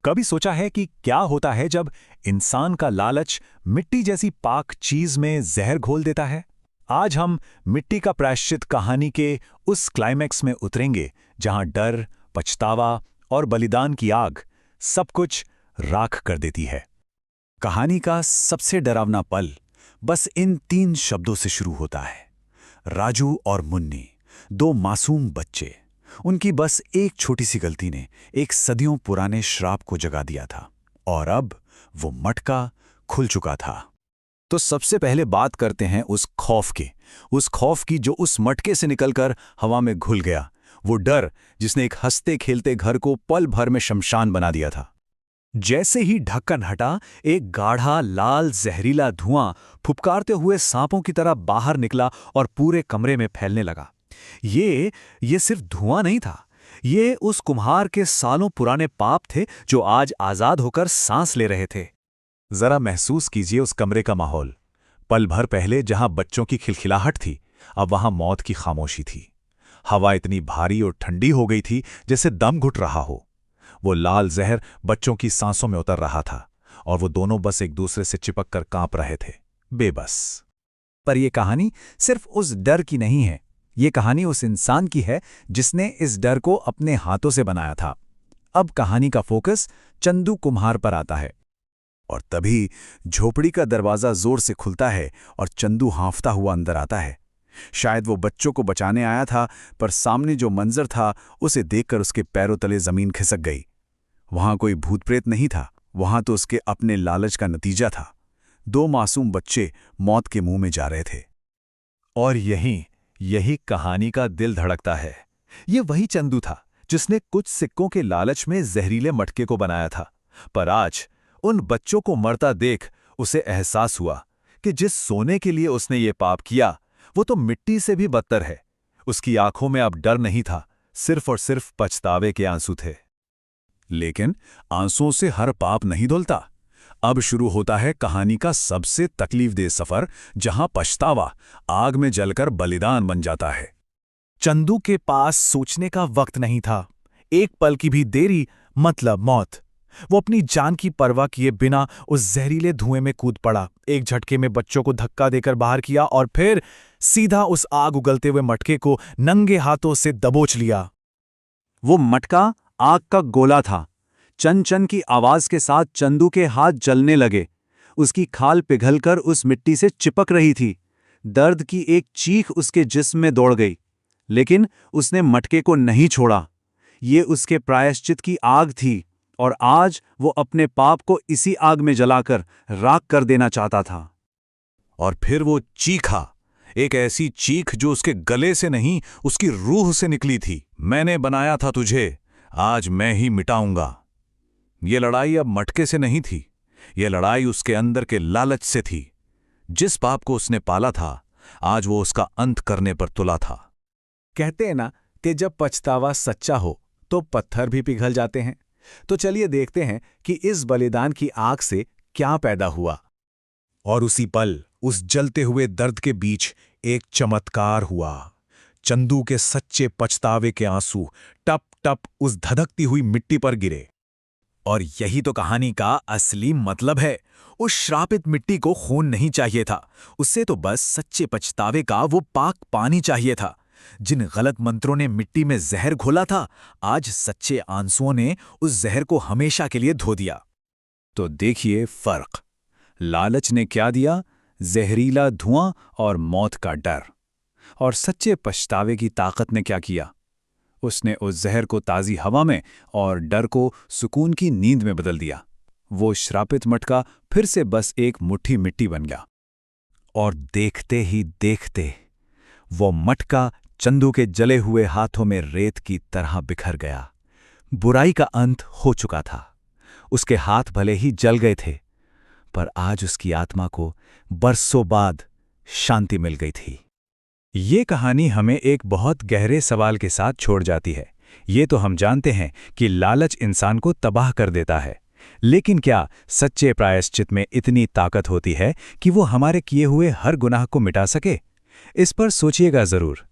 कभी सोचा है कि क्या होता है जब इंसान का लालच मिट्टी जैसी पाक चीज में जहर घोल देता है? आज हम मिट्टी का प्रायश्चित कहानी के उस क्लाइमैक्स में उतरेंगे जहां डर, पछतावा और बलिदान की आग सब कुछ राख कर देती है। कहानी का सबसे डरावना पल बस इन 3 शब्दों से शुरू होता है। राजू और मुन्नी, 2 मासूम बच्चे। उनकी बस एक छोटी सी गलती ने एक सदियों पुराने श्राप को जगा दिया था और अब वो मटका खुल चुका था। तो सबसे पहले बात करते हैं उस खौफ की जो उस मटके से निकलकर हवा में घुल गया। वो डर जिसने एक हंसते खेलते घर को पल भर में शमशान बना दिया था। जैसे ही ढक्कन हटा, एक गाढ़ा लाल जहरीला धुआं फुफकारते हुए सांपों की तरह बाहर निकला और पूरे कमरे में फैलने लगा। ये सिर्फ धुआं नहीं था, ये उस कुम्हार के सालों पुराने पाप थे जो आज आजाद होकर सांस ले रहे थे। जरा महसूस कीजिए उस कमरे का माहौल। पल भर पहले जहां बच्चों की खिलखिलाहट थी, अब वहां मौत की खामोशी थी। हवा इतनी भारी और ठंडी हो गई थी जैसे दम घुट रहा हो। वो लाल जहर बच्चों की सांसों में उतर रहा था और वो दोनों बस एक दूसरे से चिपक कर कांप रहे थे, बेबस। पर यह कहानी सिर्फ उस डर की नहीं है, ये कहानी उस इंसान की है जिसने इस डर को अपने हाथों से बनाया था। अब कहानी का फोकस चंदू कुम्हार पर आता है। और तभी झोपड़ी का दरवाजा जोर से खुलता है और चंदू हांफता हुआ अंदर आता है। शायद वो बच्चों को बचाने आया था, पर सामने जो मंजर था उसे देखकर उसके पैरों तले जमीन खिसक गई। वहां कोई भूत प्रेत नहीं था, वहां तो उसके अपने लालच का नतीजा था। 2 मासूम बच्चे मौत के मुंह में जा रहे थे। और यही कहानी का दिल धड़कता है। ये वही चंदू था जिसने कुछ सिक्कों के लालच में जहरीले मटके को बनाया था, पर आज उन बच्चों को मरता देख उसे एहसास हुआ कि जिस सोने के लिए उसने ये पाप किया वो तो मिट्टी से भी बदतर है। उसकी आंखों में अब डर नहीं था, सिर्फ और सिर्फ पछतावे के आंसू थे। लेकिन आंसुओं से हर पाप नहीं धुलता। अब शुरू होता है कहानी का सबसे तकलीफदेह सफर, जहां पछतावा आग में जलकर बलिदान बन जाता है। चंदू के पास सोचने का वक्त नहीं था। एक पल की भी देरी मतलब मौत। वो अपनी जान की परवाह किए बिना उस जहरीले धुएं में कूद पड़ा। एक झटके में बच्चों को धक्का देकर बाहर किया और फिर सीधा उस आग उगलते हुए मटके को नंगे हाथों से दबोच लिया। वो मटका आग का गोला था। चन चन की आवाज के साथ चंदू के हाथ जलने लगे। उसकी खाल पिघलकर उस मिट्टी से चिपक रही थी। दर्द की एक चीख उसके जिस्म में दौड़ गई, लेकिन उसने मटके को नहीं छोड़ा। ये उसके प्रायश्चित की आग थी और आज वो अपने पाप को इसी आग में जलाकर राख कर देना चाहता था। और फिर वो चीखा, एक ऐसी चीख जो उसके गले से नहीं, उसकी रूह से निकली थी। मैंने बनाया था तुझे, आज मैं ही मिटाऊंगा। ये लड़ाई अब मटके से नहीं थी, ये लड़ाई उसके अंदर के लालच से थी। जिस पाप को उसने पाला था, आज वो उसका अंत करने पर तुला था। कहते हैं ना कि जब पछतावा सच्चा हो तो पत्थर भी पिघल जाते हैं। तो चलिए देखते हैं कि इस बलिदान की आग से क्या पैदा हुआ। और उसी पल, उस जलते हुए दर्द के बीच एक चमत्कार हुआ। चंदू के सच्चे पछतावे के आंसू टप टप उस धधकती हुई मिट्टी पर गिरे। और यही तो कहानी का असली मतलब है। उस श्रापित मिट्टी को खून नहीं चाहिए था, उससे तो बस सच्चे पछतावे का वो पाक पानी चाहिए था। जिन गलत मंत्रों ने मिट्टी में जहर घोला था, आज सच्चे आंसुओं ने उस जहर को हमेशा के लिए धो दिया। तो देखिए फर्क। लालच ने क्या दिया? जहरीला धुआं और मौत का डर। और सच्चे पछतावे की ताकत ने क्या किया? उसने उस जहर को ताज़ी हवा में और डर को सुकून की नींद में बदल दिया। वो श्रापित मटका फिर से बस एक मुट्ठी मिट्टी बन गया। और देखते ही देखते वो मटका चंदू के जले हुए हाथों में रेत की तरह बिखर गया। बुराई का अंत हो चुका था। उसके हाथ भले ही जल गए थे, पर आज उसकी आत्मा को बरसों बाद शांति मिल गई थी। ये कहानी हमें एक बहुत गहरे सवाल के साथ छोड़ जाती है। ये तो हम जानते हैं कि लालच इंसान को तबाह कर देता है, लेकिन क्या सच्चे प्रायश्चित में इतनी ताकत होती है कि वो हमारे किए हुए हर गुनाह को मिटा सके? इस पर सोचिएगा जरूर।